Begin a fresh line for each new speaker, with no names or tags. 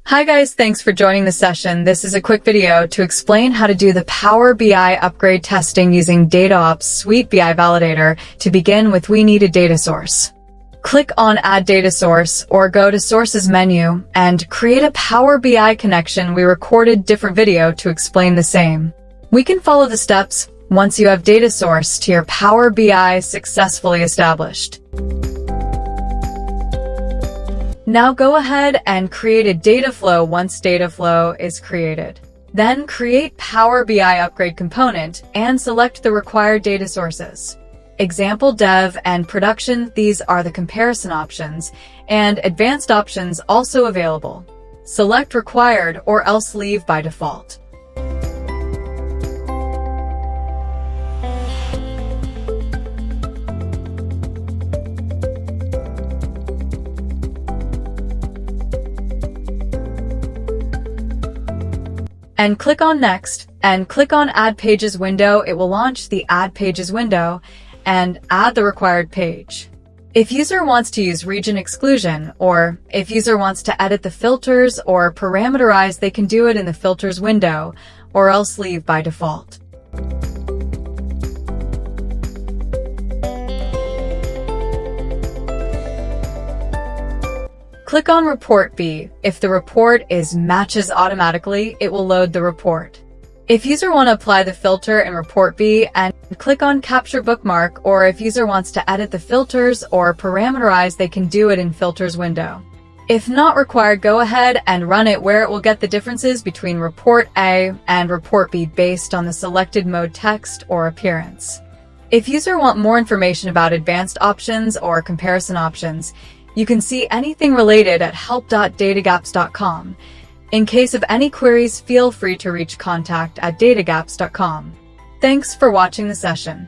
Hi guys, thanks for joining the session. This is a quick video to explain how to do the Power BI upgrade testing using Datagaps BI Validator. To begin with, we need a data source. Click on Add Data Source or go to Sources menu and create a Power BI connection. We recorded different video to explain the same. We can follow the steps once you have data source to your Power BI successfully established. Now go ahead and create a data flow once data flow is created. Then create Power BI upgrade component and select the required data sources. Example dev and production, these are the comparison options, and advanced options also available. Select required or else leave by default. And click on Next, and click on Add Pages window. It will launch the Add Pages window and add the required page. If user wants to use region exclusion, or if user wants to edit the filters or parameterize, they can do it in the Filters window, or else leave by default. Click on Report B. If the report matches automatically, it will load the report. If user want to apply the filter in Report B, and click on Capture Bookmark, or if user wants to edit the filters or parameterize, they can do it in Filters window. If not required, go ahead and run it, where it will get the differences between Report A and Report B based on the selected mode text or appearance. If user want more information about advanced options or comparison options, you can see anything related at help.datagaps.com. In case of any queries, feel free to reach contact@datagaps.com. Thanks for watching the session.